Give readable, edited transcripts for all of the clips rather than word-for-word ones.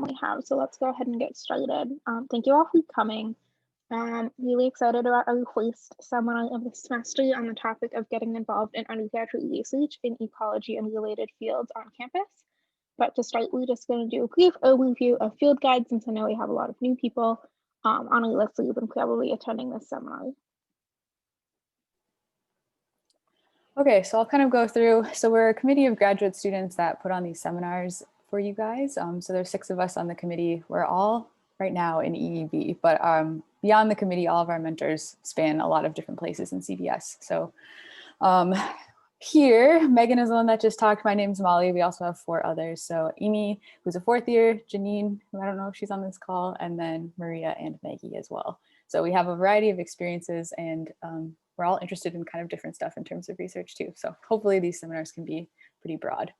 we have, so let's go ahead and get started. Thank you all for coming. I'm really excited about our first seminar of the semester on the topic of getting involved in undergraduate research in ecology and related fields on campus. But to start, we're just going to do a brief overview of field guides, since I know we have a lot of new people on our list who've been probably attending this seminar. Okay, so I'll kind of go through. So we're a committee of graduate students that put on these seminars for you guys. So there's 6 of us on the committee. We're all right now in EEB, but beyond the committee, all of our mentors span a lot of different places in CBS. So here, Megan is the one that just talked. My name's Molly. We also have 4 others. So Amy, who's a 4th year, Janine, who I don't know if she's on this call, and then Maria and Maggie as well. So we have a variety of experiences, and we're all interested in kind of different stuff in terms of research too. So hopefully these seminars can be pretty broad.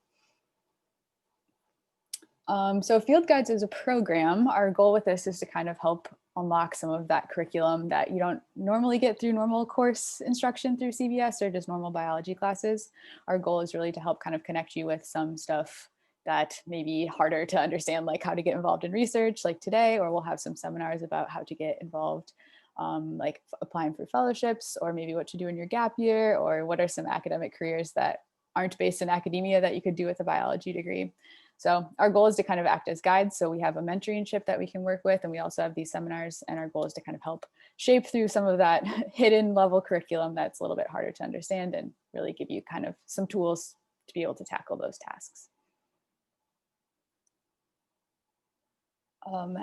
So Field Guides is a program. Our goal with this is to kind of help unlock some of that curriculum that you don't normally get through normal course instruction through CBS or just normal biology classes. Our goal is really to help kind of connect you with some stuff that may be harder to understand, like how to get involved in research like today, or we'll have some seminars about how to get involved like applying for fellowships, or maybe what to do in your gap year, or what are some academic careers that aren't based in academia that you could do with a biology degree. So our goal is to kind of act as guides. So we have a mentorship that we can work with, and we also have these seminars, and our goal is to kind of help shape through some of that hidden level curriculum that's a little bit harder to understand, and really give you kind of some tools to be able to tackle those tasks.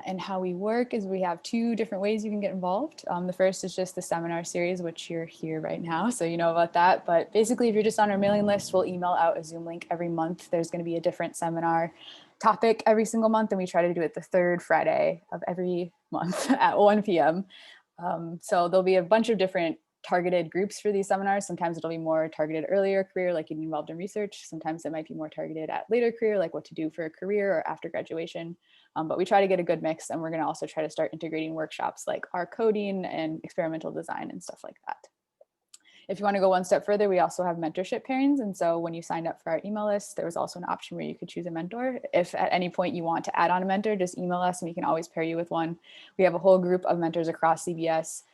And how we work is we have 2 different ways you can get involved. The first is just the seminar series, which you're here right now, so you know about that. But basically, if you're just on our mailing list, we'll email out a Zoom link every month. There's going to be a different seminar topic every single month, and we try to do it the 3rd Friday of every month at 1 p.m. So there'll be a bunch of different targeted groups for these seminars. Sometimes it'll be more targeted earlier career, like getting involved in research. Sometimes it might be more targeted at later career, like what to do for a career or after graduation. But we try to get a good mix, and we're going to also try to start integrating workshops like R coding and experimental design and stuff like that. If you want to go one step further, we also have mentorship pairings. And so when you signed up for our email list, there was also an option where you could choose a mentor. If at any point you want to add on a mentor, just email us and we can always pair you with one. We have a whole group of mentors across CBS,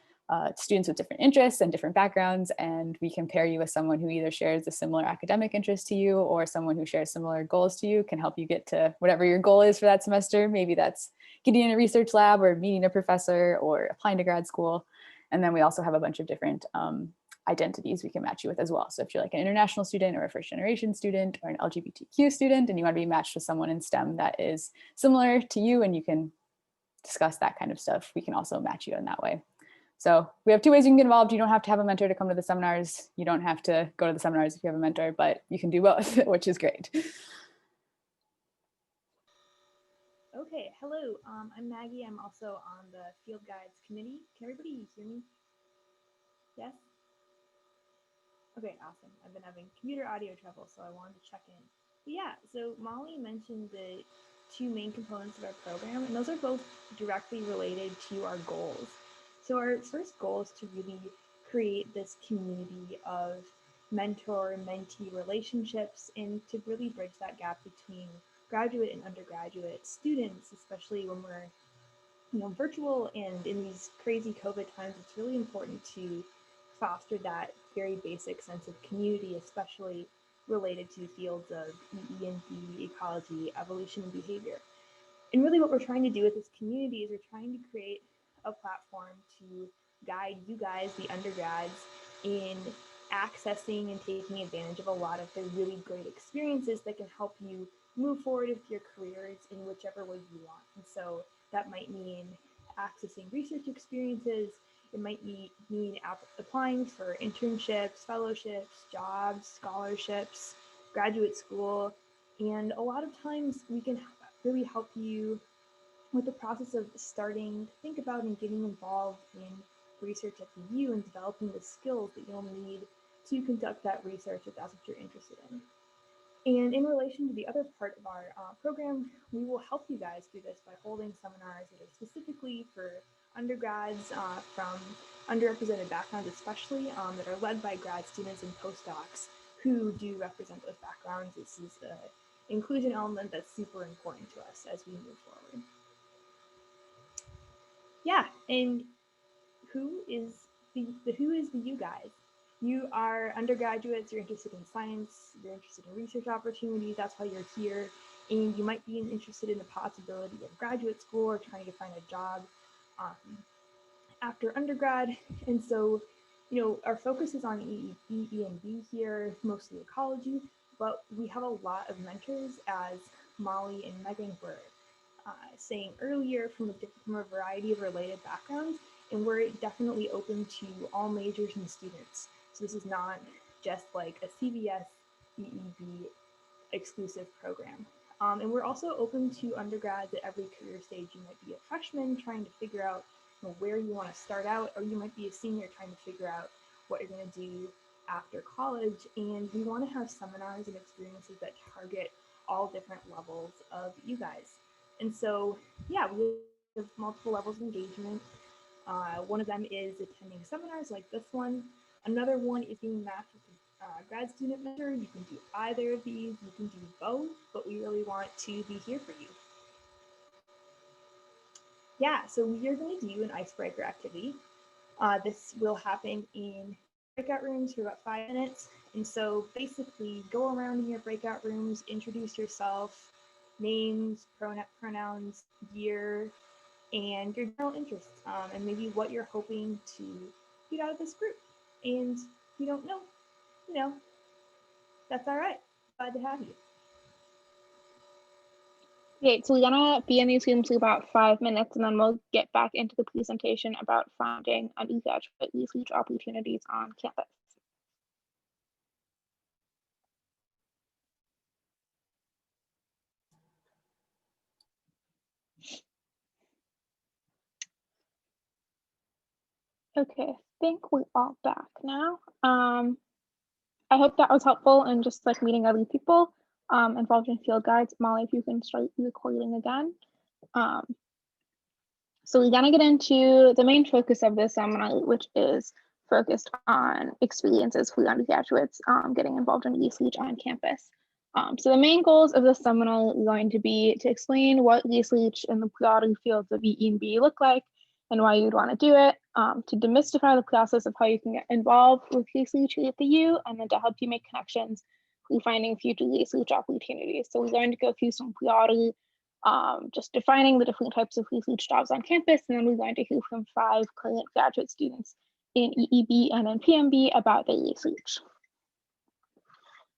students with different interests and different backgrounds, and we can pair you with someone who either shares a similar academic interest to you, or someone who shares similar goals to you, can help you get to whatever your goal is for that semester. Maybe that's getting in a research lab, or meeting a professor, or applying to grad school. And then we also have a bunch of different identities we can match you with as well. So if you're like an international student, or a first generation student, or an LGBTQ student, and you want to be matched with someone in STEM that is similar to you, and you can discuss that kind of stuff, we can also match you in that way. So we have 2 ways you can get involved. You don't have to have a mentor to come to the seminars. You don't have to go to the seminars if you have a mentor, but you can do both, which is great. Okay, hello, I'm Maggie. I'm also on the Field Guides committee. Can everybody hear me? Yes? Okay, awesome. I've been having computer audio trouble, so I wanted to check in. But yeah, so Molly mentioned the 2 main components of our program, and those are both directly related to our goals. So our first goal is to really create this community of mentor-mentee relationships, and to really bridge that gap between graduate and undergraduate students, especially when we're virtual and in these crazy COVID times. It's really important to foster that very basic sense of community, especially related to fields of EE&D, ecology, evolution, and behavior. And really what we're trying to do with this community is we're trying to create a platform to guide you guys, the undergrads, in accessing and taking advantage of a lot of the really great experiences that can help you move forward with your careers in whichever way you want. And so that might mean accessing research experiences. It might mean applying for internships, fellowships, jobs, scholarships, graduate school. And a lot of times we can really help you with the process of starting to think about and getting involved in research at the U, and developing the skills that you'll need to conduct that research if that's what you're interested in. And in relation to the other part of our program, we will help you guys do this by holding seminars that are specifically for undergrads from underrepresented backgrounds, especially that are led by grad students and postdocs who do represent those backgrounds. This is inclusion element that's super important to us as we move forward. Yeah, and who is the you guys? You are undergraduates, you're interested in science, you're interested in research opportunities, that's why you're here. And you might be interested in the possibility of graduate school or trying to find a job after undergrad. And so, our focus is on E and B here, mostly ecology, but we have a lot of mentors, as Molly and Megan were saying earlier, from a variety of related backgrounds, and we're definitely open to all majors and students. So this is not just like a CVS EEB exclusive program. And we're also open to undergrads at every career stage. You might be a freshman trying to figure out where you want to start out, or you might be a senior trying to figure out what you're going to do after college. And we want to have seminars and experiences that target all different levels of you guys. And so, yeah, we have multiple levels of engagement. One of them is attending seminars like this one. Another one is being matched with a grad student mentor. You can do either of these, you can do both, but we really want to be here for you. Yeah, so we are going to do an icebreaker activity. This will happen in breakout rooms for about 5 minutes. And so basically go around in your breakout rooms, introduce yourself, names, pronouns, year, and your general interests, and maybe what you're hoping to get out of this group. And if you don't know, that's all right. Glad to have you. Okay, so we're gonna be in these rooms for about 5 minutes, and then we'll get back into the presentation about finding undergraduate research opportunities on campus. Okay, I think we're all back now. I hope that was helpful in just like meeting other people involved in field guides. Molly, if you can start recording again. So we're gonna get into the main focus of this seminar, which is focused on experiences for undergraduates getting involved in research on campus. So the main goals of this seminar are going to be to explain what research in the broader fields of E&B look like and why you'd want to do it, to demystify the process of how you can get involved with research at the U, and then to help you make connections for finding future research opportunities. So we're going to go through some broader, just defining the different types of research jobs on campus, and then we're going to hear from 5 current graduate students in EEB and in PMB about their research.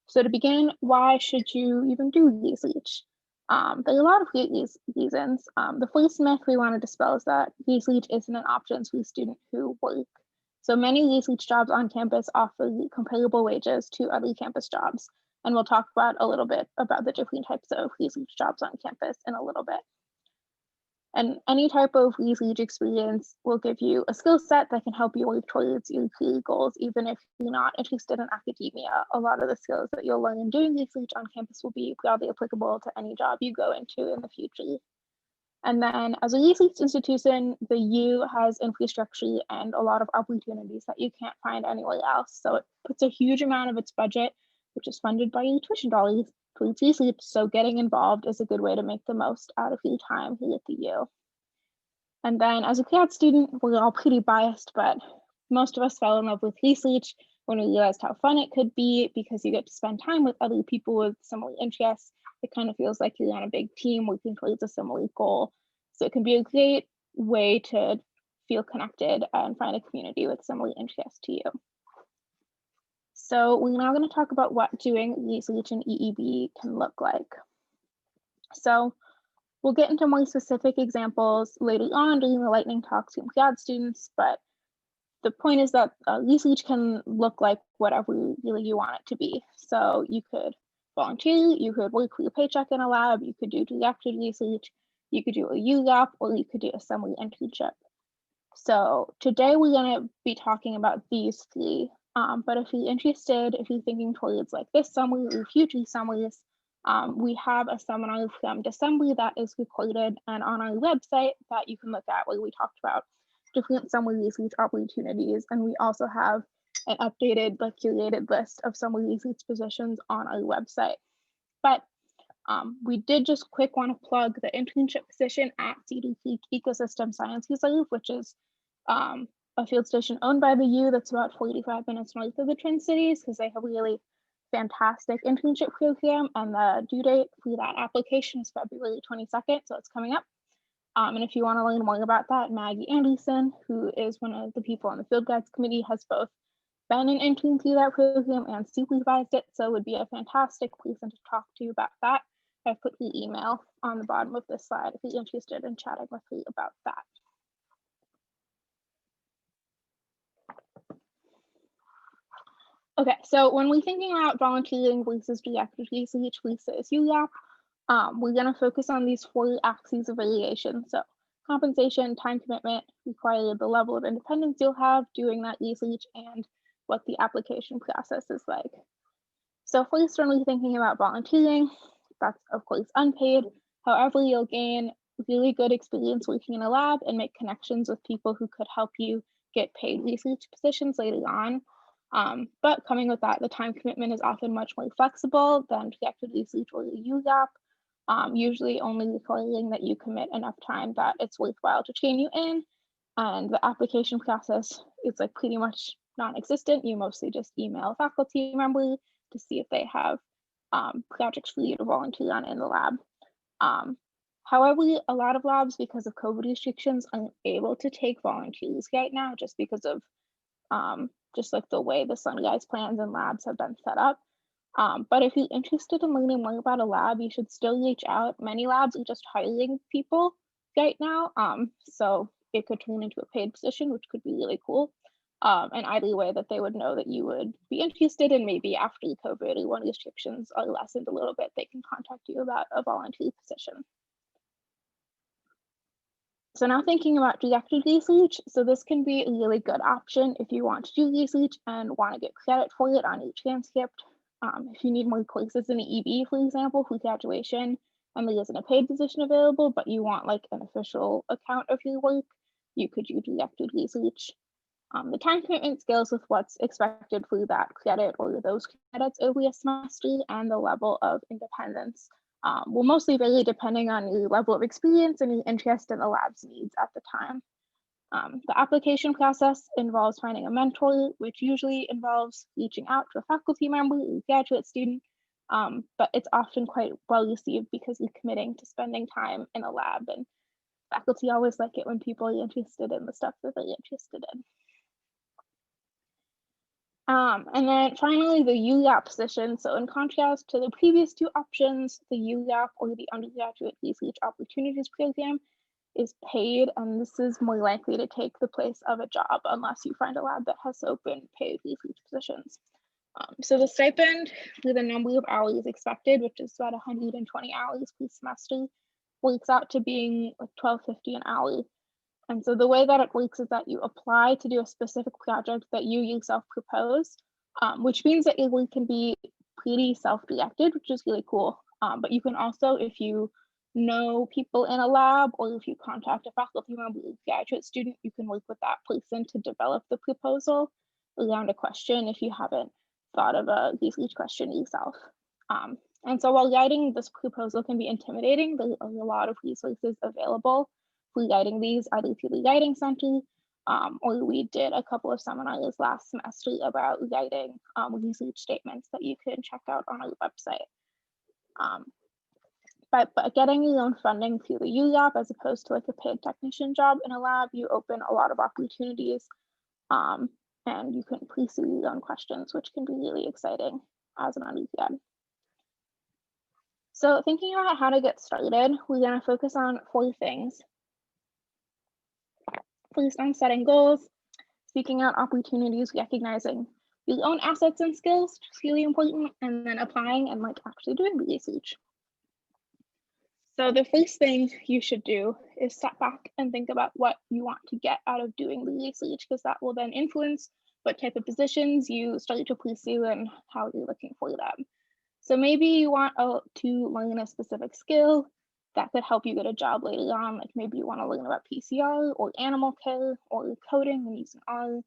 So to begin, why should you even do research? There are a lot of great reasons. The first myth we want to dispel is that research isn't an option for students who work. So many research jobs on campus offer comparable wages to other campus jobs. And we'll talk about a little bit about the different types of research jobs on campus in a little bit. And any type of research experience will give you a skill set that can help you work towards your career goals, even if you're not interested in academia. A lot of the skills that you'll learn doing research on campus will be broadly applicable to any job you go into in the future. And then as a research institution, the U has infrastructure and a lot of opportunities that you can't find anywhere else. So it puts a huge amount of its budget, which is funded by your tuition dollars, towards research. So getting involved is a good way to make the most out of your time here at the U. And then as a grad student, we're all pretty biased, but most of us fell in love with research when we realized how fun it could be, because you get to spend time with other people with similar interests. It kind of feels like you're on a big team working towards a similar goal. So it can be a great way to feel connected and find a community with similar interests to you. So we're now going to talk about what doing research in EEB can look like. So we'll get into more specific examples later on during the lightning talks from grad students, but the point is that research can look like whatever really you want it to be. So you could volunteer, you could work for your paycheck in a lab, you could do directed research, you could do a ULAP, or you could do a summer internship. So today we're going to be talking about these 3, but if you're interested, if you're thinking towards like this summer or future summers, we have a seminar from December that is recorded and on our website that you can look at, where we talked about different summer research opportunities. And we also have an updated, like, curated list of summer research positions on our website. But We did just quick want to plug the internship position at Cedar Creek Ecosystem Science Reserve, which is a field station owned by the U that's about 45 minutes north of the Twin Cities, because they have a really fantastic internship program, and the due date for that application is February 22nd, so it's coming up. And if you want to learn more about that, Maggie Anderson, who is one of the people on the Field Guides Committee, has both been an intern through that program and supervised it, so it would be a fantastic person to talk to about that. I've put the email on the bottom of this slide if you're interested in chatting with me about that. Okay, so when we're thinking about volunteering versus directed research versus UGAP, we're going to focus on these 4 axes of variation. So compensation, time commitment, require the level of independence you'll have doing that research, and what the application process is like. So first, when we're thinking about volunteering, that's of course unpaid. However, you'll gain really good experience working in a lab and make connections with people who could help you get paid research positions later on. But coming with that, the time commitment is often much more flexible than directed research or UGAP, usually only requiring that you commit enough time that it's worthwhile to train you in. And the application process is like pretty much non-existent. You mostly just email a faculty member to see if they have projects for you to volunteer on in the lab. However, a lot of labs, because of COVID restrictions, aren't able to take volunteers right now, just because of just like the way the Sunrise plans and labs have been set up. But if you're interested in learning more about a lab, you should still reach out. Many labs are just hiring people right now, so it could turn into a paid position, which could be really cool. And either way, that they would know that you would be interested, and maybe after COVID or when restrictions are lessened a little bit, they can contact you about a volunteer position. So now thinking about directed research, so this can be a really good option if you want to do research and want to get credit for it on your transcript. If you need more courses in the EB, for example, for graduation, and there isn't a paid position available, but you want like an official account of your work, you could do directed research. The time commitment scales with what's expected for that credit or those credits over a semester, and the level of independence will mostly vary depending on your level of experience and your interest in the lab's needs at the time. The application process involves finding a mentor, which usually involves reaching out to a faculty member or graduate student, but it's often quite well received because you're committing to spending time in a lab, and faculty always like it when people are interested in the stuff that they're interested in. And then finally, the UGAP position. So in contrast to the previous 2 options, the UGAP, or the Undergraduate Research Opportunities Program, is paid, and this is more likely to take the place of a job unless you find a lab that has open paid research positions. So the stipend for the number of hours expected, which is about 120 hours per semester, works out to being like $12.50 an hour. And so the way that it works is that you apply to do a specific project that you yourself propose, which means that your work can be pretty self-directed, which is really cool. But you can also, if you know people in a lab, or if you contact a faculty member or graduate student, you can work with that person to develop the proposal around a question if you haven't thought of a research question yourself. And so while writing this proposal can be intimidating, there are a lot of resources available for writing these, either through the Writing Center, or we did a couple of seminars last semester about writing research statements that you can check out on our website. But getting your own funding through the UGAP as opposed to like a paid technician job in a lab, you open a lot of opportunities, and you can pursue your own questions, which can be really exciting as an undergrad. So thinking about how to get started, we're going to focus on 4 things. First, on setting goals, seeking out opportunities, recognizing your own assets and skills, which is really important, and then applying and like actually doing the research. So the first thing you should do is step back and think about what you want to get out of doing the research, because that will then influence what type of positions you start to pursue and how you're looking for them. So maybe you want to learn a specific skill that could help you get a job later on. Like maybe you want to learn about PCR or animal care or coding and using R.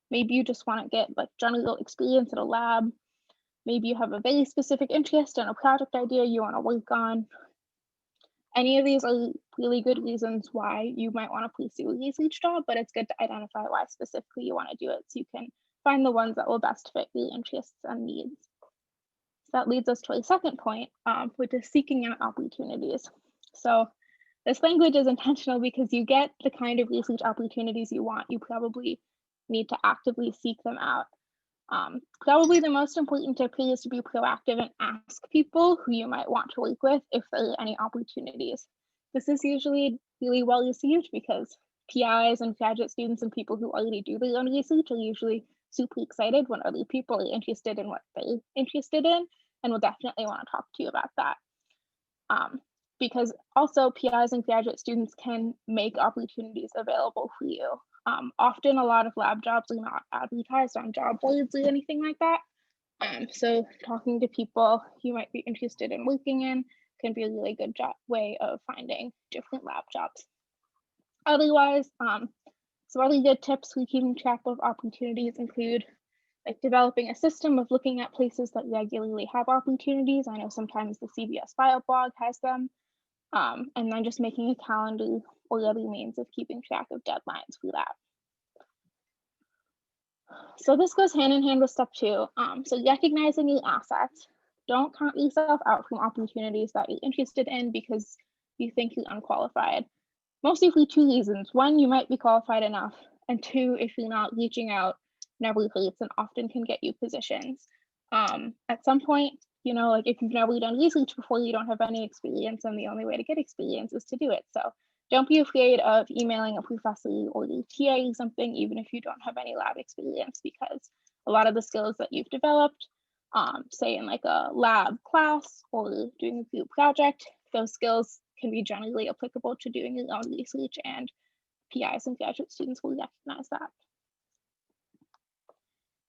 Maybe you just want to get like general experience at a lab. maybe you have a very specific interest and a project idea you want to work on. Any of these are really good reasons why you might want to pursue a research job, but it's good to identify why specifically you want to do it so you can find the ones that will best fit your interests and needs. So that leads us to a second point, which is seeking out opportunities. So this language is intentional because you get the kind of research opportunities you want. You probably need to actively seek them out. Probably the most important tip here is to be proactive and ask people who you might want to work with if there are any opportunities. This is usually really well received because PIs and graduate students and people who already do their own research are usually super excited when other people are interested in what they're interested in and will definitely want to talk to you about that. Because also PIs and graduate students can make opportunities available for you. Often a lot of lab jobs are not advertised on job boards or anything like that. So talking to people you might be interested in working in can be a really good way of finding different lab jobs. Otherwise, some other good tips for keeping track of opportunities include like developing a system of looking at places that regularly have opportunities. I know sometimes the CBS Bio blog has them. And then just making a calendar or other means of keeping track of deadlines for that. So this goes hand in hand with step 2. So recognizing your assets. Don't count yourself out from opportunities that you're interested in because you think you're unqualified. Mostly for 2 reasons. 1, you might be qualified enough. And 2, if you're not reaching out, never hurts and often can get you positions. At some point, you know, like if you've never done research before, you don't have any experience, and the only way to get experience is to do it. So don't be afraid of emailing a professor or your TA or something, even if you don't have any lab experience, because a lot of the skills that you've developed, say in like a lab class or doing a group project, those skills can be generally applicable to doing your own research, and PIs and graduate students will recognize that.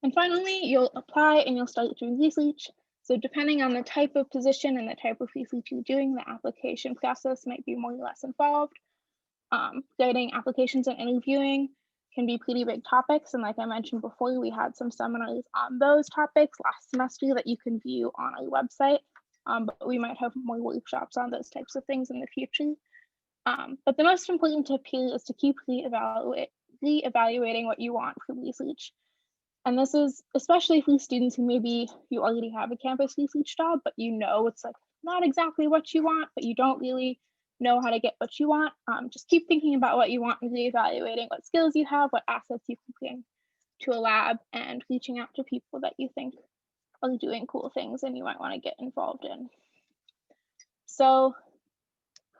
And finally, you'll apply and you'll start doing research. So depending on the type of position and the type of research you're doing, the application process might be more or less involved. Writing applications and interviewing can be pretty big topics. And like I mentioned before, we had some seminars on those topics last semester that you can view on our website. But we might have more workshops on those types of things in the future. But the most important tip here is to keep re-evaluating what you want from research. And this is especially for students who maybe you already have a campus research job, but you know it's like not exactly what you want, but you don't really know how to get what you want. Just keep thinking about what you want and reevaluating what skills you have, what assets you can bring to a lab, and reaching out to people that you think are doing cool things and you might want to get involved in. So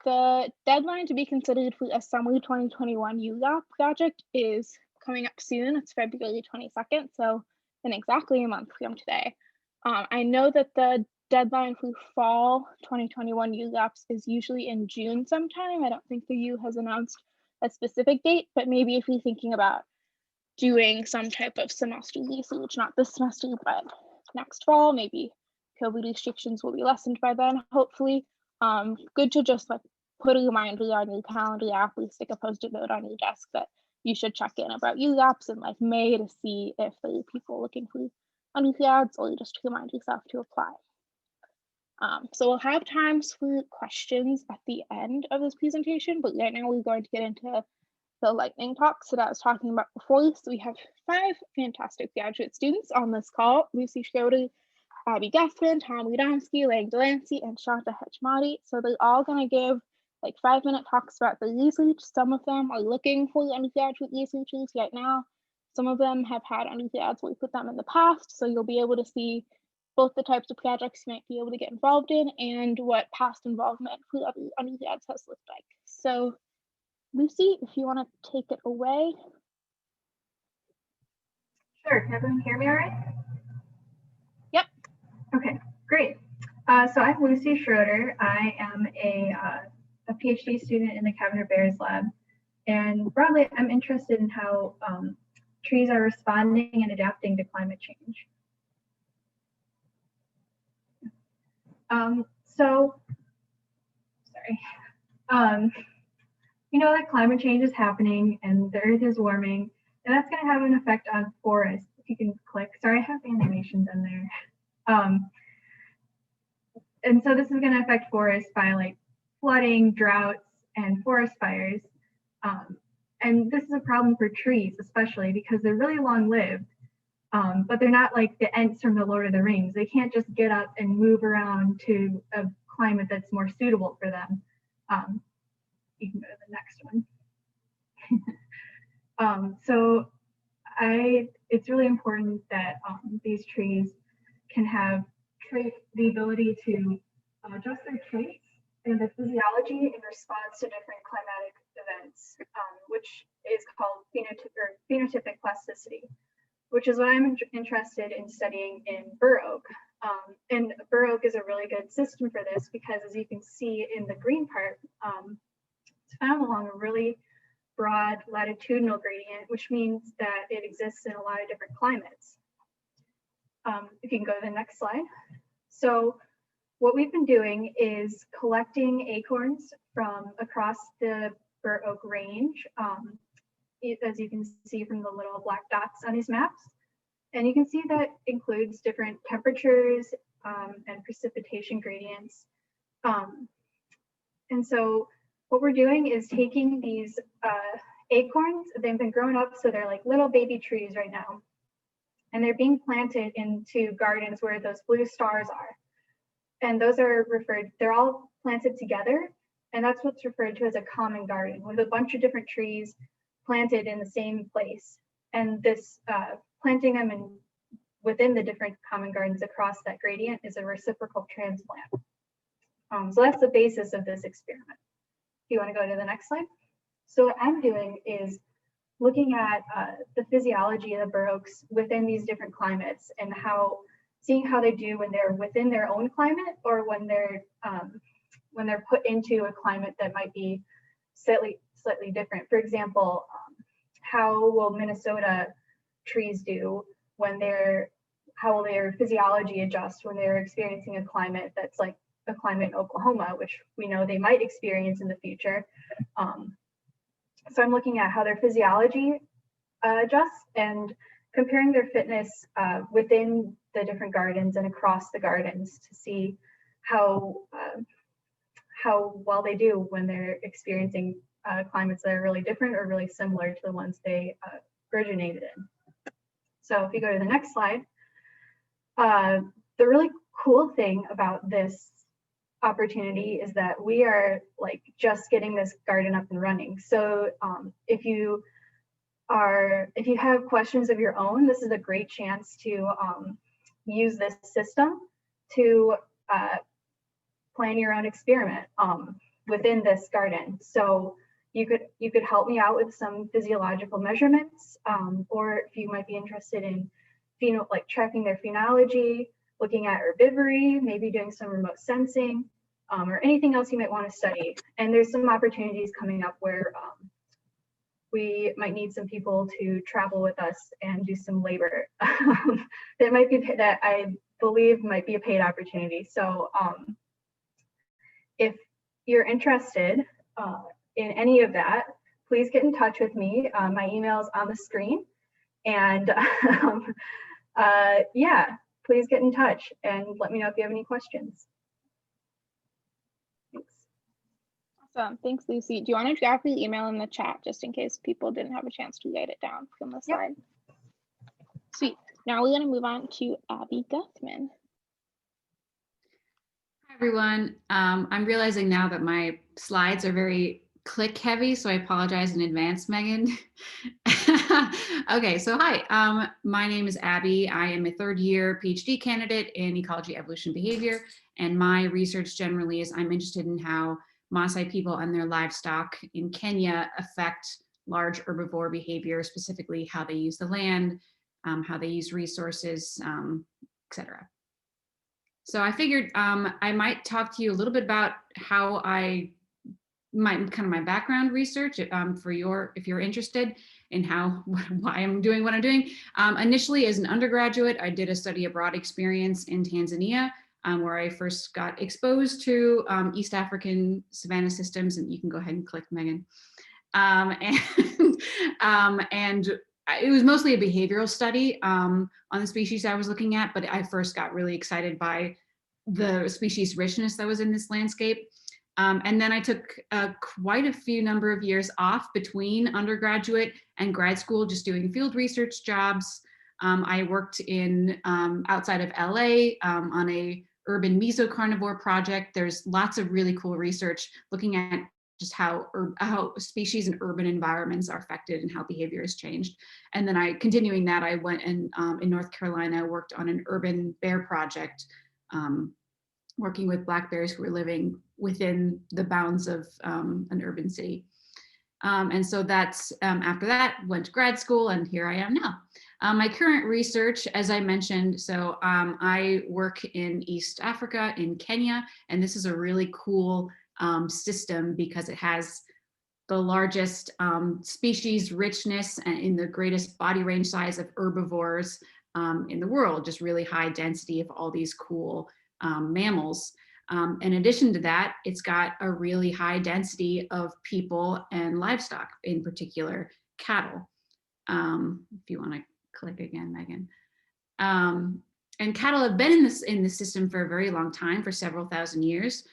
the deadline to be considered for a summer 2021 ULAP project is coming up soon. It's February 22nd, so in exactly a month from today. I know that the deadline for fall 2021 ULAPs is usually in June sometime. I don't think the U has announced a specific date, but maybe if you're thinking about doing some type of semester research, not this semester, but next fall, maybe COVID restrictions will be lessened by then, hopefully. Good to just like put a reminder on your calendar app, or stick a post-it note on your desk that you should check in about ULAPs in like May to see if there are people looking for undergrads, or just to remind yourself to apply. So we'll have times for questions at the end of this presentation, but right now we're going to get into the lightning talks that I was talking about before. So we have 5 fantastic graduate students on this call: Lucy Schroeder, Abby Geffman, Tom Radomski, Lang Delancey, and Shanta Hechmati. So they're all going to give like 5-minute talks about the research. Some of them are looking for undergraduate researchers right now. Some of them have had undergrads work with them in the past. So you'll be able to see both the types of projects you might be able to get involved in and what past involvement for other undergrads has looked like. So Lucy, if you want to take it away. Sure, can everyone hear me all right? Yep. Okay, great. So I'm Lucy Schroeder. I am a PhD student in the Kavner Bears lab. And broadly, I'm interested in how trees are responding and adapting to climate change. You know that climate change is happening and the earth is warming, and that's going to have an effect on forests. If you can click, sorry, I have animations in there. And so this is going to affect forests by like flooding, droughts, and forest fires. And this is a problem for trees, especially because they're really long-lived, but they're not like the Ents from the Lord of the Rings. They can't just get up and move around to a climate that's more suitable for them. You can go to the next one. So it's really important that these trees can have the ability to adjust their traits and their physiology in response to different climatic events, which is called phenotypic plasticity, which is what I'm interested in studying in bur oak. And bur oak is a really good system for this because, as you can see in the green part, it's found along a really broad latitudinal gradient, which means that it exists in a lot of different climates. If you can go to the next slide. So what we've been doing is collecting acorns from across the bur oak range, as you can see from the little black dots on these maps. And you can see that includes different temperatures and precipitation gradients. And so what we're doing is taking these acorns, they've been grown up, so they're like little baby trees right now. And they're being planted into gardens where those blue stars are. And those are they're all planted together. And that's what's referred to as a common garden, with a bunch of different trees planted in the same place. And this planting them within the different common gardens across that gradient is a reciprocal transplant. So that's the basis of this experiment. If you want to go to the next slide. So what I'm doing is looking at the physiology of the bur oaks within these different climates and seeing how they do when they're within their own climate or when they're put into a climate that might be slightly different. For example, how will Minnesota trees do when how will their physiology adjust when they're experiencing a climate that's like a climate in Oklahoma, which we know they might experience in the future. So I'm looking at how their physiology adjusts and comparing their fitness within the different gardens and across the gardens to see how well they do when they're experiencing climates that are really different or really similar to the ones they originated in. So if you go to the next slide, the really cool thing about this opportunity is that we are like just getting this garden up and running. So if you have questions of your own, this is a great chance to use this system to plan your own experiment within this garden. So you could help me out with some physiological measurements, or if you might be interested in tracking their phenology, looking at herbivory, maybe doing some remote sensing, or anything else you might want to study. And there's some opportunities coming up where we might need some people to travel with us and do some labor. that I believe might be a paid opportunity. So if you're interested in any of that, please get in touch with me. My email is on the screen. And yeah, please get in touch and let me know if you have any questions. Thanks. Awesome. Thanks, Lucy. Do you want to drop your email in the chat just in case people didn't have a chance to write it down from the slide? Sweet. Now we're going to move on to Abby Guthman. Hi, everyone. I'm realizing now that my slides are very click heavy, so I apologize in advance, Megan. Okay, so hi, my name is Abby. I am a third year PhD candidate in ecology, evolution, behavior, and my research generally is I'm interested in how Maasai people and their livestock in Kenya affect large herbivore behavior, specifically how they use the land, how they use resources, etc. So I figured I might talk to you a little bit about how my background research if you're interested in why I'm doing what I'm doing. Initially as an undergraduate, I did a study abroad experience in Tanzania, where I first got exposed to East African savanna systems, and you can go ahead and click, Megan. And it was mostly a behavioral study on the species I was looking at, but I first got really excited by the species richness that was in this landscape. And then I took quite a few number of years off between undergraduate and grad school, just doing field research jobs. I worked in outside of LA on a urban mesocarnivore project. There's lots of really cool research looking at just how species and urban environments are affected and how behavior has changed. And then continuing that, I went and in North Carolina, worked on an urban bear project, working with black bears who were living within the bounds of an urban city. And so that's after that, went to grad school, and here I am now. My current research, as I mentioned, so I work in East Africa, in Kenya, and this is a really cool system because it has the largest species richness and in the greatest body range size of herbivores in the world, just really high density of all these cool mammals. In addition to that, it's got a really high density of people and livestock, in particular cattle. If you want to click again, Megan. And cattle have been in this system for a very long time, for several thousand years.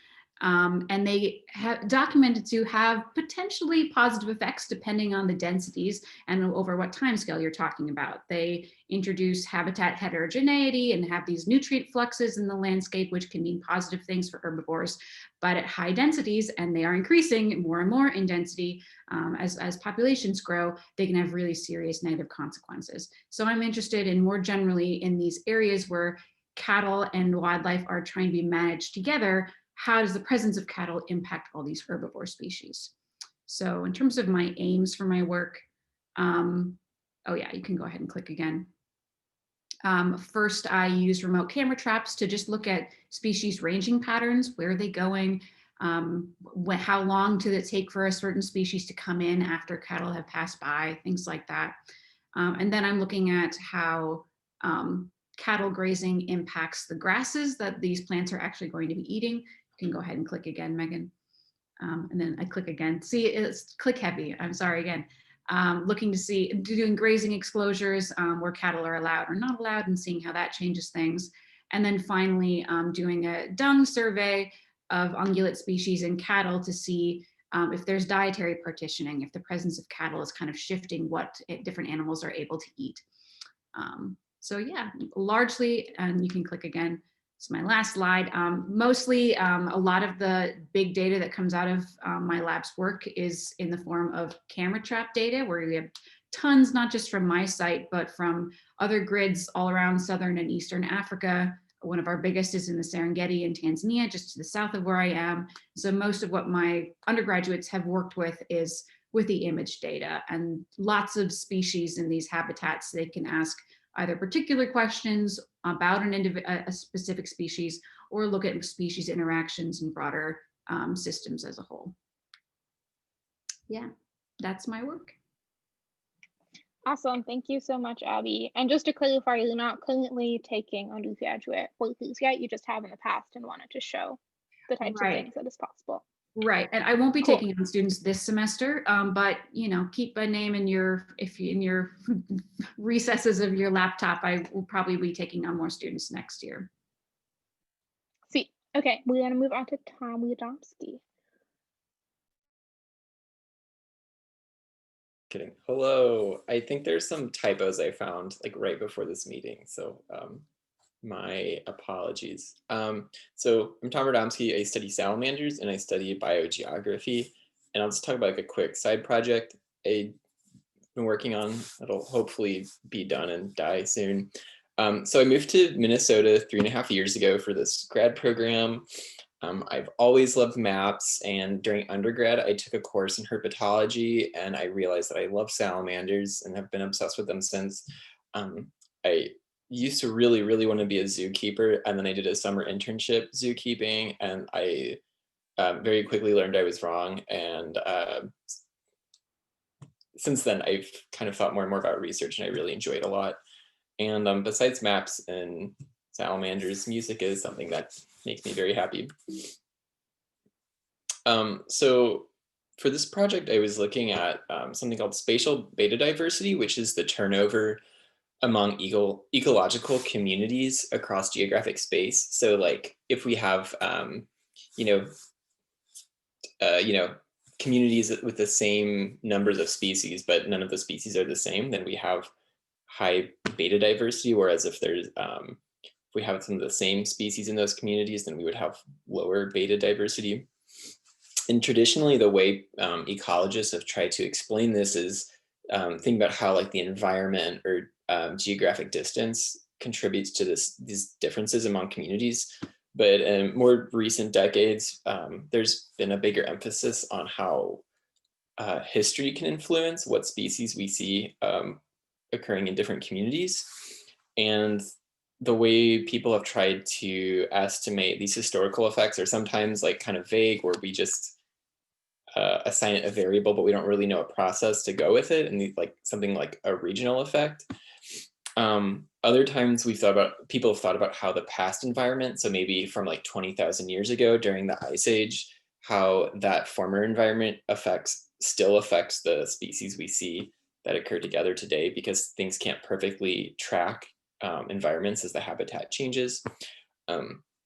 And they have documented to have potentially positive effects depending on the densities and over what time scale you're talking about. They introduce habitat heterogeneity and have these nutrient fluxes in the landscape, which can mean positive things for herbivores. But at high densities, and they are increasing more and more in density as populations grow, they can have really serious negative consequences. So I'm interested in more generally in these areas where cattle and wildlife are trying to be managed together. How does the presence of cattle impact all these herbivore species? So in terms of my aims for my work, oh yeah, you can go ahead and click again. First, I use remote camera traps to just look at species ranging patterns. Where are they going? How long did it take for a certain species to come in after cattle have passed by? Things like that. And then I'm looking at how cattle grazing impacts the grasses that these plants are actually going to be eating. You can go ahead and click again, Megan. And then I click again. See, it's click heavy. I'm sorry again. Looking to see, doing grazing exposures where cattle are allowed or not allowed and seeing how that changes things. And then finally doing a dung survey of ungulate species in cattle to see if there's dietary partitioning, if the presence of cattle is kind of shifting what different animals are able to eat. So yeah, largely, and you can click again. It's my last slide. Mostly, a lot of the big data that comes out of my lab's work is in the form of camera trap data, where we have tons, not just from my site, but from other grids all around Southern and Eastern Africa. One of our biggest is in the Serengeti in Tanzania, just to the south of where I am. So most of what my undergraduates have worked with is with the image data, and lots of species in these habitats. They can ask either particular questions about a specific species, or look at species interactions and broader systems as a whole. Yeah, that's my work. Awesome. Thank you so much, Abby. And just to clarify, you're not currently taking undergraduate courses yet. You just have in the past and wanted to show the types of things that is possible. Right, and I won't be taking on students this semester, but you know, keep a name in your in your recesses of your laptop. I will probably be taking on more students next year. Sweet. Okay, we're gonna move on to Tom Wiadomski. Kidding. Hello. I think there's some typos I found like right before this meeting, so my apologies. So I'm Tom Radomski. I study salamanders and I study biogeography. And I'll just talk about like a quick side project I've been working on that'll hopefully be done and die soon. So I moved to Minnesota 3.5 years ago for this grad program. I've always loved maps, and during undergrad, I took a course in herpetology, and I realized that I love salamanders and have been obsessed with them since. I used to really want to be a zookeeper, and then I did a summer internship zookeeping, and I very quickly learned I was wrong. And since then, I've kind of thought more and more about research, and I really enjoy it a lot. And besides maps and salamanders, music is something that makes me very happy. So for this project, I was looking at something called spatial beta diversity, which is the turnover among ecological communities across geographic space. So like if we have, you know, communities with the same numbers of species, but none of the species are the same, then we have high beta diversity. Whereas if there's, if we have some of the same species in those communities, then we would have lower beta diversity. And traditionally, the way ecologists have tried to explain this is think about how like the environment or geographic distance contributes to these differences among communities. But in more recent decades, there's been a bigger emphasis on how history can influence what species we see occurring in different communities. And the way people have tried to estimate these historical effects are sometimes like kind of vague, where we just assign it a variable, but we don't really know a process to go with it, and like something like a regional effect. Other times people have thought about how the past environment, so maybe from like 20,000 years ago during the Ice Age, how that former environment still affects the species we see that occur together today, because things can't perfectly track environments as the habitat changes.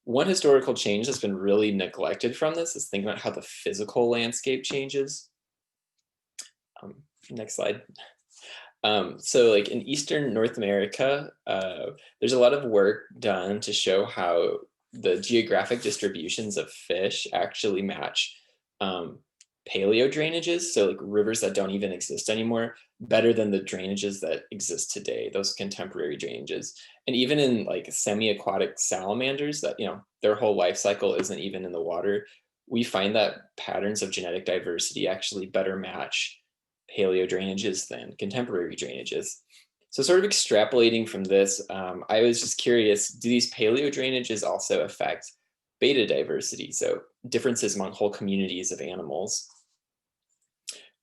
One historical change that's been really neglected from this is thinking about how the physical landscape changes. Next slide. So like in Eastern North America, there's a lot of work done to show how the geographic distributions of fish actually match paleo drainages, so like rivers that don't even exist anymore, better than the drainages that exist today, those contemporary drainages. And even in like semi-aquatic salamanders that, you know, their whole life cycle isn't even in the water, we find that patterns of genetic diversity actually better match paleo drainages than contemporary drainages. So sort of extrapolating from this, I was just curious, do these paleo drainages also affect beta diversity? So differences among whole communities of animals.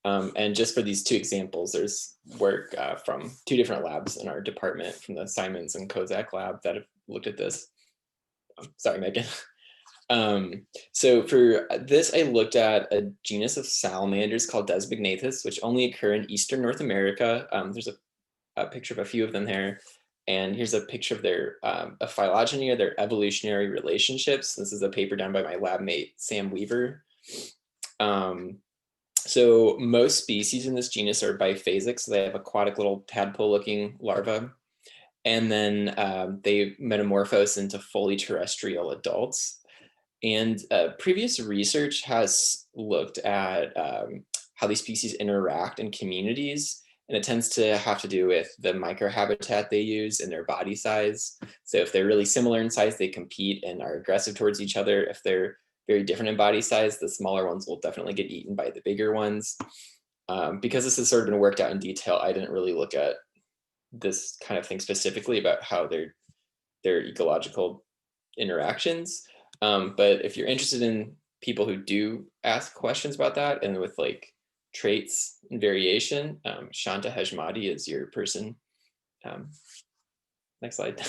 And just for these two examples, there's work from two different labs in our department, from the Simons and Kozak lab, that have looked at this. Sorry, Megan. So for this, I looked at a genus of salamanders called Desbignathus, which only occur in Eastern North America. There's a picture of a few of them there. And here's a picture of their a phylogeny or their evolutionary relationships. This is a paper done by my lab mate, Sam Weaver. So most species in this genus are biphasic, so they have aquatic little tadpole-looking larvae. And then they metamorphose into fully terrestrial adults. And previous research has looked at how these species interact in communities, and it tends to have to do with the microhabitat they use and their body size. So if they're really similar in size, they compete and are aggressive towards each other. If they're very different in body size, the smaller ones will definitely get eaten by the bigger ones. Because this has sort of been worked out in detail, I didn't really look at this kind of thing specifically about how their ecological interactions. But if you're interested in people who do ask questions about that and with like traits and variation, Shanta Hejmati is your person. Next slide.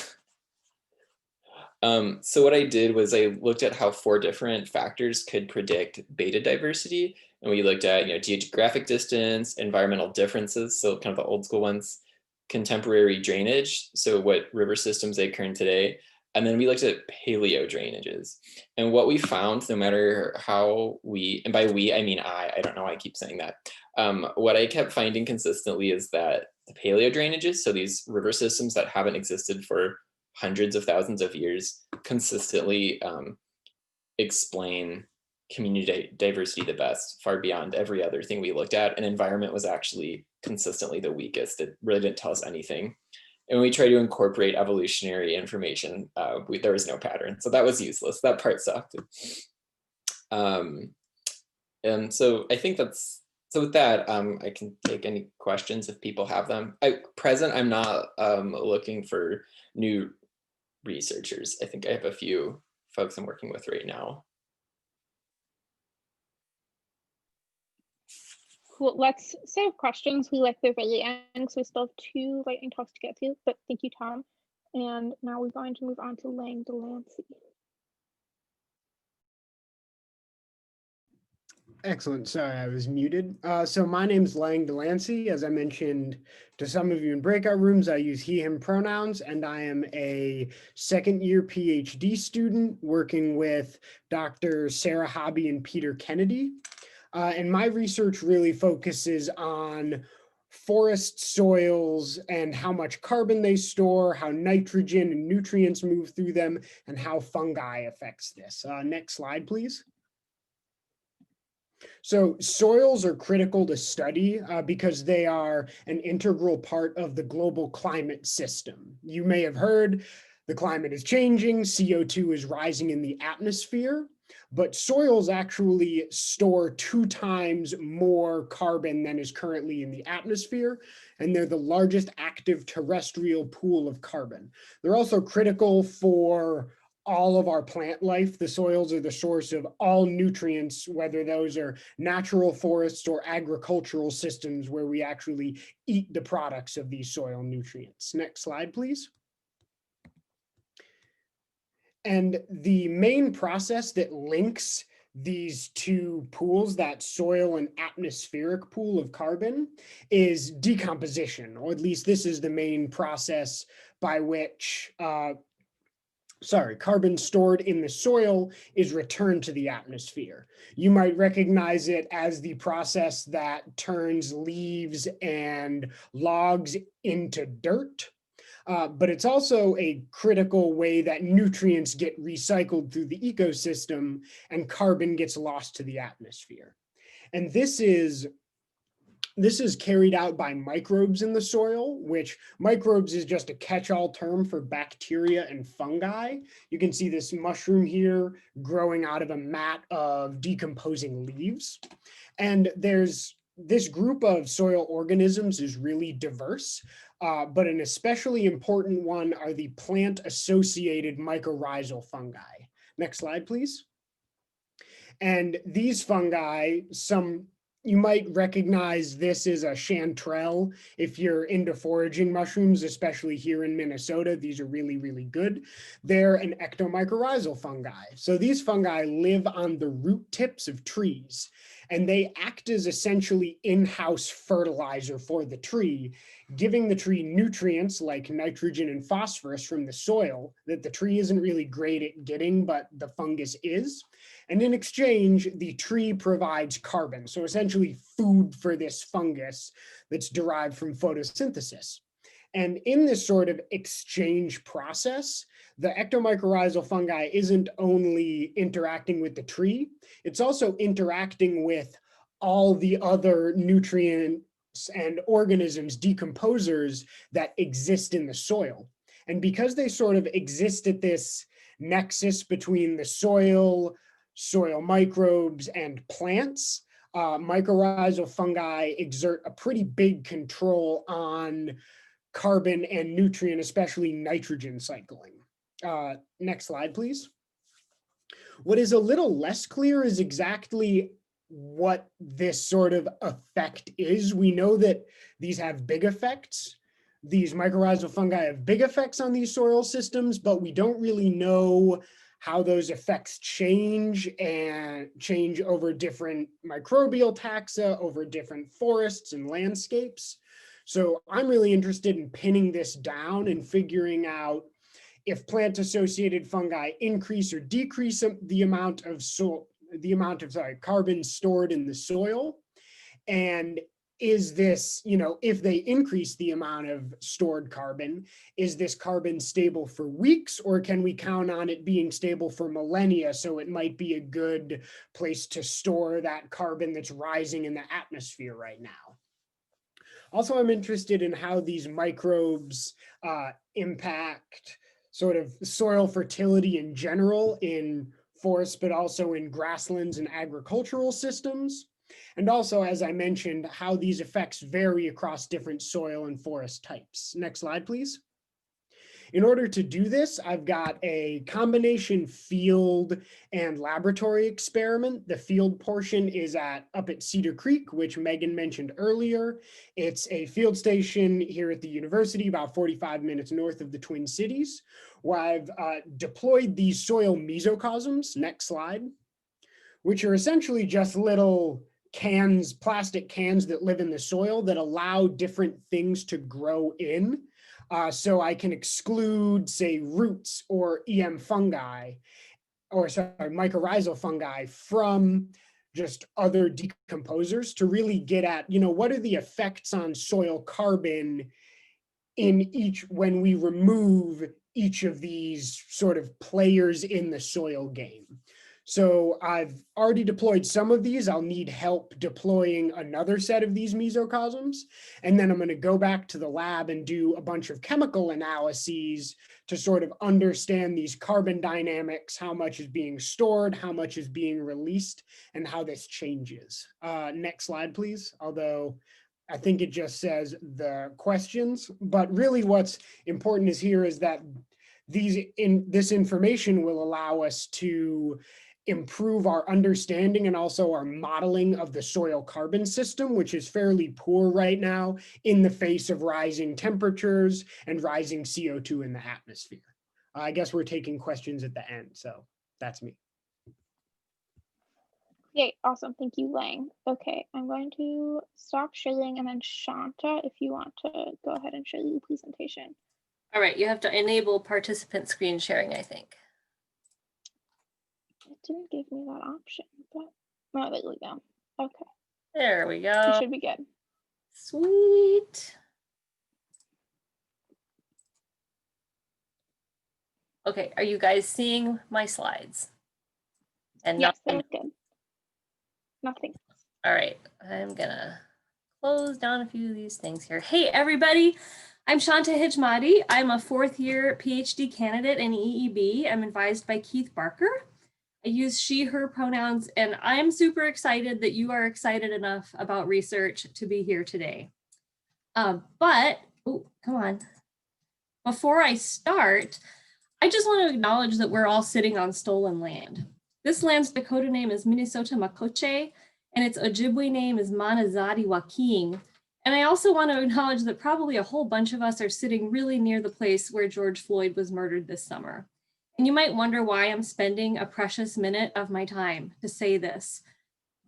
So what I did was I looked at how 4 different factors could predict beta diversity. And we looked at, geographic distance, environmental differences, so kind of the old school ones, contemporary drainage, so what river systems they occur in today. And then we looked at paleo drainages. And what we found, no matter how and by we, I mean I don't know why I keep saying that. What I kept finding consistently is that the paleo drainages, so these river systems that haven't existed for hundreds of thousands of years, consistently explain community diversity the best, far beyond every other thing we looked at. And environment was actually consistently the weakest. It really didn't tell us anything. And when we tried to incorporate evolutionary information, there was no pattern. So that was useless. That part sucked. And so I think so with that, I can take any questions if people have them. At present, I'm not looking for new researchers. I think I have a few folks I'm working with right now. Cool. Let's save questions. We like the very end, so we still have 2 lightning talks to get to, but thank you, Tom. And now we're going to move on to Lang Delancey. Excellent. Sorry, I was muted. So my name's Lang Delancey. As I mentioned to some of you in breakout rooms, I use he, him pronouns, and I am a second-year PhD student working with Dr. Sarah Hobby and Peter Kennedy. And my research really focuses on forest soils and how much carbon they store, how nitrogen and nutrients move through them, and how fungi affects this. Next slide, please. So soils are critical to study because they are an integral part of the global climate system. You may have heard the climate is changing, CO2 is rising in the atmosphere, but soils actually store 2 times more carbon than is currently in the atmosphere, and they're the largest active terrestrial pool of carbon. They're also critical for all of our plant life. The soils are the source of all nutrients, whether those are natural forests or agricultural systems where we actually eat the products of these soil nutrients. Next slide, please. And the main process that links these two pools, that soil and atmospheric pool of carbon, is decomposition, or at least this is the main process by which carbon stored in the soil is returned to the atmosphere. You might recognize it as the process that turns leaves and logs into dirt. But it's also a critical way that nutrients get recycled through the ecosystem and carbon gets lost to the atmosphere. And this is carried out by microbes in the soil, which microbes is just a catch-all term for bacteria and fungi. You can see this mushroom here growing out of a mat of decomposing leaves. And this group of soil organisms is really diverse, but an especially important one are the plant-associated mycorrhizal fungi. Next slide, please. And these fungi, you might recognize this as a chanterelle if you're into foraging mushrooms, especially here in Minnesota. These are really, really good. They're an ectomycorrhizal fungi. So these fungi live on the root tips of trees, and they act as essentially in-house fertilizer for the tree, giving the tree nutrients like nitrogen and phosphorus from the soil that the tree isn't really great at getting, but the fungus is. And in exchange, the tree provides carbon, so essentially food for this fungus that's derived from photosynthesis. And in this sort of exchange process, the ectomycorrhizal fungi isn't only interacting with the tree, it's also interacting with all the other nutrients and organisms, decomposers that exist in the soil. And because they sort of exist at this nexus between the soil microbes, and plants, mycorrhizal fungi exert a pretty big control on carbon and nutrient, especially nitrogen cycling. Next slide, please. What is a little less clear is exactly what this sort of effect is. We know that these have big effects. These mycorrhizal fungi have big effects on these soil systems, but we don't really know how those effects change over different microbial taxa, over different forests and landscapes. So I'm really interested in pinning this down and figuring out if plant-associated fungi increase or decrease the amount of carbon stored in the soil. And is this, if they increase the amount of stored carbon, is this carbon stable for weeks, or can we count on it being stable for millennia? So it might be a good place to store that carbon that's rising in the atmosphere right now. Also, I'm interested in how these microbes impact sort of soil fertility in general in forests, but also in grasslands and agricultural systems. And also, as I mentioned, how these effects vary across different soil and forest types. Next slide, please. In order to do this, I've got a combination field and laboratory experiment. The field portion is up at Cedar Creek, which Megan mentioned earlier. It's a field station here at the university, about 45 minutes north of the Twin Cities, where I've deployed these soil mesocosms. Next slide, which are essentially just little cans, plastic cans that live in the soil that allow different things to grow in. So I can exclude, say, roots or EM fungi, or sorry, mycorrhizal fungi from just other decomposers to really get at, what are the effects on soil carbon in each, when we remove each of these sort of players in the soil game. So I've already deployed some of these. I'll need help deploying another set of these mesocosms. And then I'm going to go back to the lab and do a bunch of chemical analyses to sort of understand these carbon dynamics, how much is being stored, how much is being released, and how this changes. Next slide, please. Although I think it just says the questions, but really what's important is here is that this information will allow us to improve our understanding and also our modeling of the soil carbon system, which is fairly poor right now in the face of rising temperatures and rising CO2 in the atmosphere. I guess we're taking questions at the end, so that's me. Yay, awesome. Thank you, Lang. Okay, I'm going to stop sharing, and then Shanta, if you want to go ahead and share your presentation. All right, you have to enable participant screen sharing, I think. It didn't give me that option, but oh, there we go. Okay. There we We go. should be good. Sweet. Okay, are you guys seeing my slides? And Yes, they nothing. look good. Nothing. All right, I'm gonna close down a few of these things here. Hey, everybody. I'm Shanta Hijmati. I'm a fourth year PhD candidate in EEB. I'm advised by Keith Barker. I use she, her pronouns, and I'm super excited that you are excited enough about research to be here today. But, oh, come on. Before I start, I just want to acknowledge that we're all sitting on stolen land. This land's Dakota name is Minnesota Makoche, and its Ojibwe name is Manazadi Waking. And I also want to acknowledge that probably a whole bunch of us are sitting really near the place where George Floyd was murdered this summer. And you might wonder why I'm spending a precious minute of my time to say this.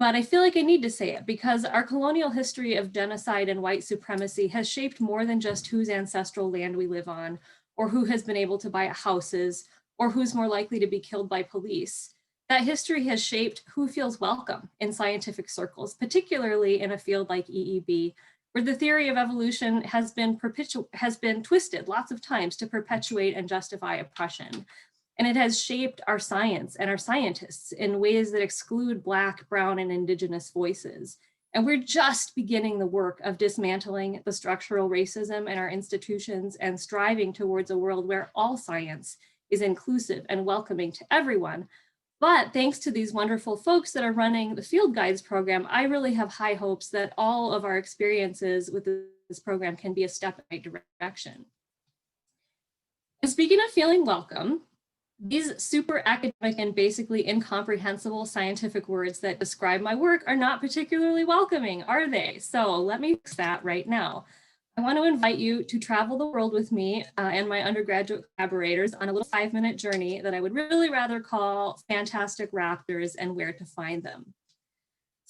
But I feel like I need to say it because our colonial history of genocide and white supremacy has shaped more than just whose ancestral land we live on, or who has been able to buy houses, or who's more likely to be killed by police. That history has shaped who feels welcome in scientific circles, particularly in a field like EEB, where the theory of evolution has been twisted lots of times to perpetuate and justify oppression. And it has shaped our science and our scientists in ways that exclude Black, Brown, and Indigenous voices. And we're just beginning the work of dismantling the structural racism in our institutions and striving towards a world where all science is inclusive and welcoming to everyone. But thanks to these wonderful folks that are running the Field Guides program, I really have high hopes that all of our experiences with this program can be a step in the right direction. And speaking of feeling welcome, these super academic and basically incomprehensible scientific words that describe my work are not particularly welcoming, are they? So let me fix that right now. I want to invite you to travel the world with me and my undergraduate collaborators on a little 5-minute journey that I would really rather call Fantastic Raptors and Where to Find Them.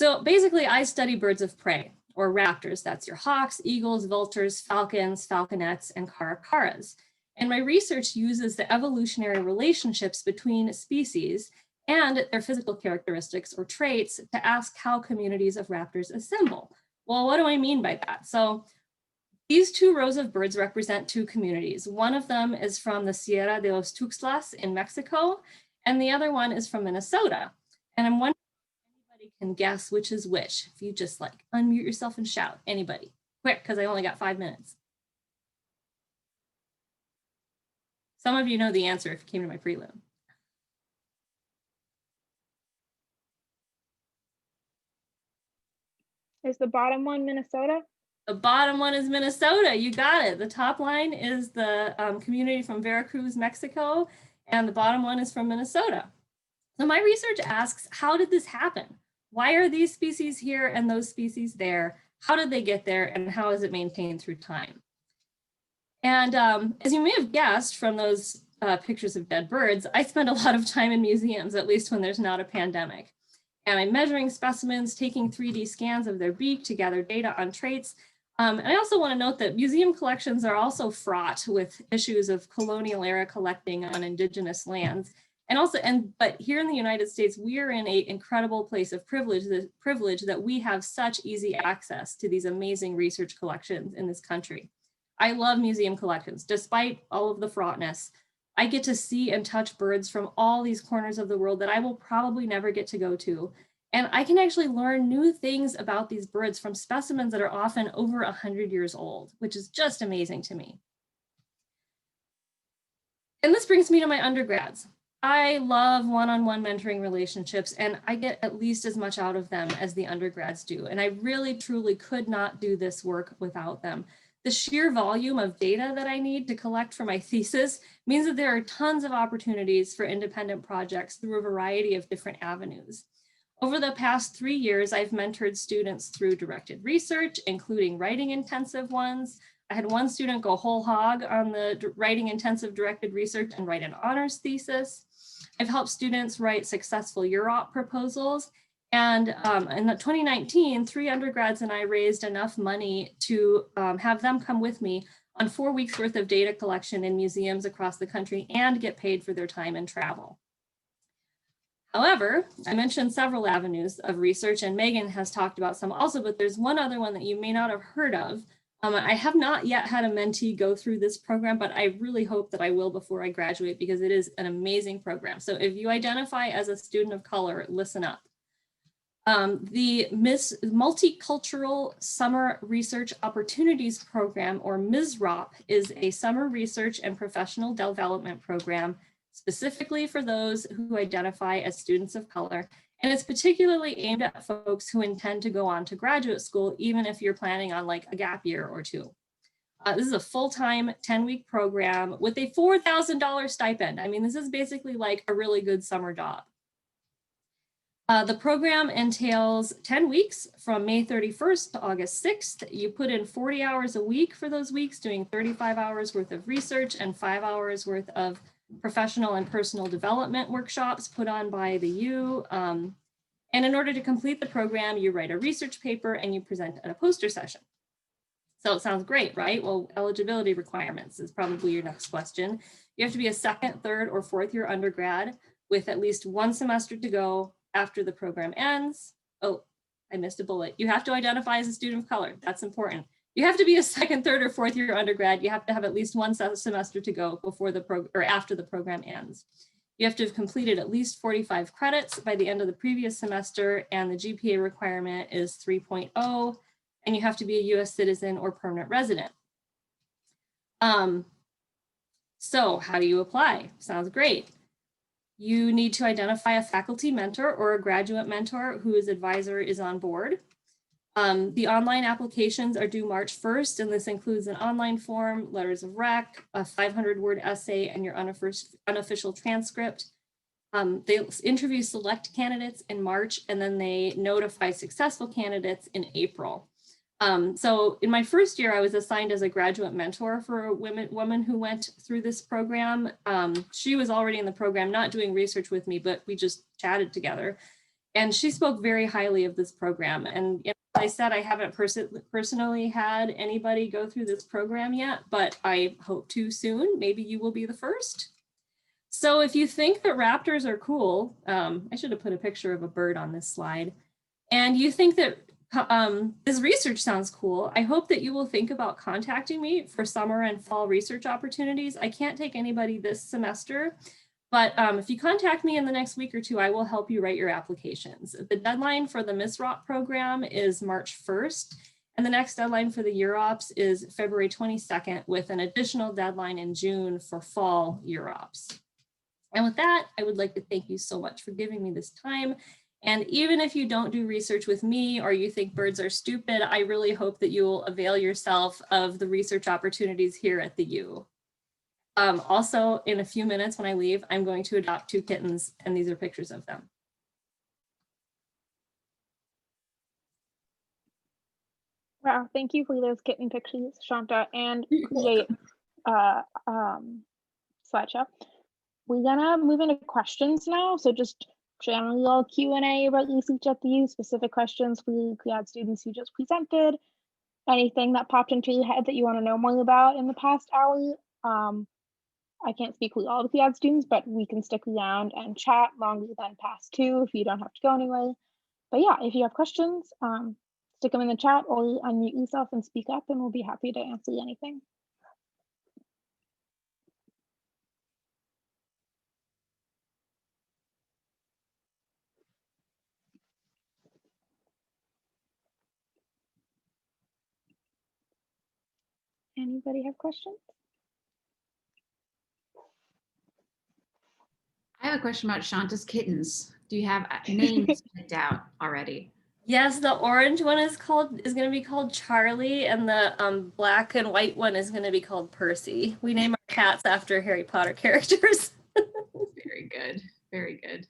So basically, I study birds of prey, or raptors. That's your hawks, eagles, vultures, falcons, falconets, and caracaras. And my research uses the evolutionary relationships between species and their physical characteristics or traits to ask how communities of raptors assemble. Well, what do I mean by that? So these two rows of birds represent two communities. One of them is from the Sierra de los Tuxtlas in Mexico, and the other one is from Minnesota. And I'm wondering if anybody can guess which is which. If you just like unmute yourself and shout, anybody, quick, because I only got 5 minutes. Some of you know the answer if you came to my prelim. Is the bottom one Minnesota? The bottom one is Minnesota. You got it. The top line is the community from Veracruz, Mexico, and the bottom one is from Minnesota. So my research asks, how did this happen? Why are these species here and those species there? How did they get there, and how is it maintained through time? And as you may have guessed from those pictures of dead birds, I spend a lot of time in museums, at least when there's not a pandemic. and I'm measuring specimens, taking 3D scans of their beak to gather data on traits. And I also want to note that museum collections are also fraught with issues of colonial era collecting on indigenous lands. But here in the United States, we are in an incredible place of privilege that we have such easy access to these amazing research collections in this country. I love museum collections, despite all of the fraughtness. I get to see and touch birds from all these corners of the world that I will probably never get to go to. And I can actually learn new things about these birds from specimens that are often over 100 years old, which is just amazing to me. And this brings me to my undergrads. I love one-on-one mentoring relationships, and I get at least as much out of them as the undergrads do. And I really, truly could not do this work without them. The sheer volume of data that I need to collect for my thesis means that there are tons of opportunities for independent projects through a variety of different avenues. Over the past 3 years, I've mentored students through directed research, including writing intensive ones. I had one student go whole hog on the writing intensive directed research and write an honors thesis. I've helped students write successful UROP proposals. And in 2019, 3 undergrads and I raised enough money to have them come with me on 4 weeks worth of data collection in museums across the country and get paid for their time and travel. However, I mentioned several avenues of research, and Megan has talked about some also, but there's one other one that you may not have heard of. I have not yet had a mentee go through this program, but I really hope that I will before I graduate because it is an amazing program. So if you identify as a student of color, listen up. The Multicultural Summer Research Opportunities Program, or MSROP, is a summer research and professional development program specifically for those who identify as students of color. And it's particularly aimed at folks who intend to go on to graduate school, even if you're planning on like a gap year or 2. This is a full-time 10-week program with a $4,000 stipend. I mean, this is basically like a really good summer job. The program entails 10 weeks from May 31st to August 6th. You put in 40 hours a week for those weeks, doing 35 hours worth of research and 5 hours worth of professional and personal development workshops put on by the U. And in order to complete the program, you write a research paper and you present at a poster session. So it sounds great, right? Well, eligibility requirements is probably your next question. You have to be a 2nd, 3rd, or 4th year undergrad with at least 1 semester to go after the program ends. Oh, I missed a bullet. You have to identify as a student of color. That's important. You have to be a 2nd, 3rd, or 4th year undergrad. You have to have at least 1 semester to go before the or after the program ends. You have to have completed at least 45 credits by the end of the previous semester, and the GPA requirement is 3.0, and you have to be a US citizen or permanent resident. So how do you apply? Sounds great. You need to identify a faculty mentor or a graduate mentor whose advisor is on board. The online applications are due March 1st, and this includes an online form, letters of rec, a 500-word essay, and your unofficial transcript. They interview select candidates in March, and then they notify successful candidates in April. So in my first year, I was assigned as a graduate mentor for a woman who went through this program. She was already in the program, not doing research with me, but we just chatted together. And she spoke very highly of this program. And as I said, I haven't personally had anybody go through this program yet, but I hope to soon. Maybe you will be the first. So if you think that raptors are cool, I should have put a picture of a bird on this slide, and you think that this research sounds cool, I hope that you will think about contacting me for summer and fall research opportunities. I can't take anybody this semester, but if you contact me in the next week or 2, I will help you write your applications. The deadline for the MSROP program is March 1st, and the next deadline for the UROPS is February 22nd, with an additional deadline in June for fall UROPS. And with that, I would like to thank you so much for giving me this time. And even if you don't do research with me or you think birds are stupid, I really hope that you will avail yourself of the research opportunities here at the U. Also, in a few minutes when I leave, I'm going to adopt 2 kittens, and these are pictures of them. Wow, thank you for those kitten pictures, Shanta, and create slideshow. We're gonna move into questions now, so just general Q&A about research at the U, specific questions for the CLIAD students who just presented, anything that popped into your head that you want to know more about in the past hour. I can't speak for all the CLIAD students, but we can stick around and chat longer than past 2 if you don't have to go anywhere. But yeah, if you have questions, stick them in the chat or unmute yourself and speak up, and we'll be happy to answer anything. Anybody have questions? I have a question about Shanta's kittens. Do you have names picked out already? Yes, the orange one is going to be called Charlie, and the black and white one is going to be called Percy. We name our cats after Harry Potter characters. Very good. Very good.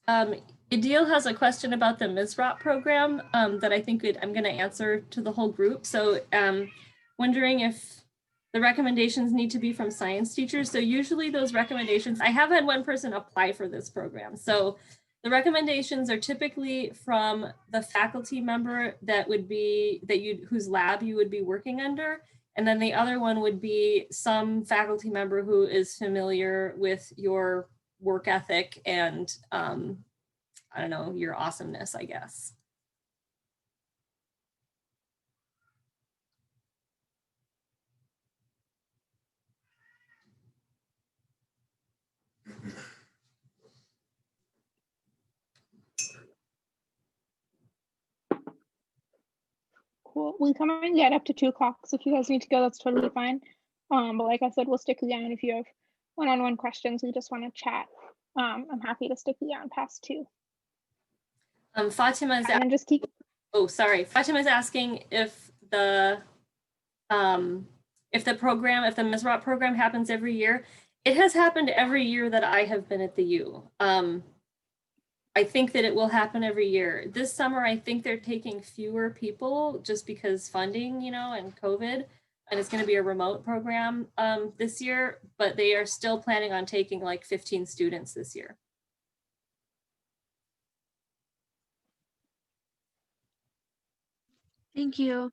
Adil has a question about the MISROP program that I think I'm going to answer to the whole group. So wondering if the recommendations need to be from science teachers. So usually those recommendations, I have had one person apply for this program. So the recommendations are typically from the faculty member that would be, whose lab you would be working under. And then the other one would be some faculty member who is familiar with your work ethic and I don't know, your awesomeness, I guess. Cool. We come and get up to 2 o'clock, so if you guys need to go, that's totally fine. But like I said, we'll stick around if you have one-on-one questions, we just want to chat. I'm happy to stick around past 2. Fatima's and just keep. Oh, sorry. Fatima's asking if the MISROP program happens every year. It has happened every year that I have been at the U. I think that it will happen every year. This summer, I think they're taking fewer people just because funding, and COVID, and it's going to be a remote program this year, but they are still planning on taking like 15 students this year. Thank you.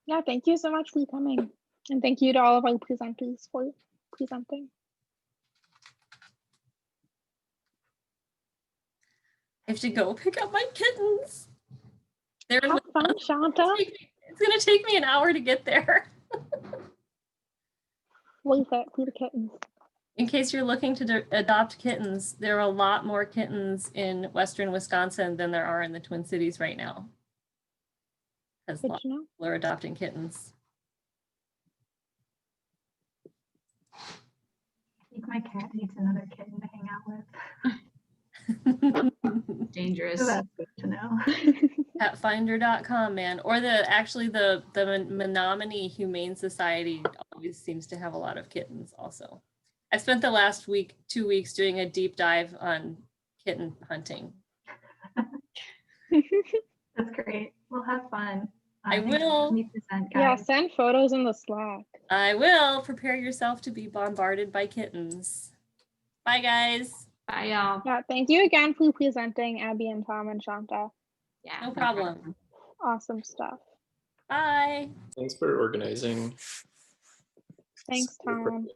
Yeah, thank you so much for coming. And thank you to all of our presenters for presenting. I have to go pick up my kittens. They're Have fun, Shanta. It's gonna take me an hour to get there. Worth it for the kittens. In case you're looking to adopt kittens, there are a lot more kittens in Western Wisconsin than there are in the Twin Cities right now. Because people are adopting kittens. I think my cat needs another kitten to hang out with. Dangerous. So that's good to know. Petfinder.com, man. Or the Menominee Humane Society always seems to have a lot of kittens also. I spent the last 2 weeks doing a deep dive on kitten hunting. That's great. We'll have fun. I will. Yeah, send photos in the Slack. I will. Prepare yourself to be bombarded by kittens. Bye, guys. Bye, y'all. Yeah, thank you again for presenting, Abby and Tom and Shanta. Yeah, no problem. Awesome stuff. Bye. Thanks for organizing. Thanks, Tom.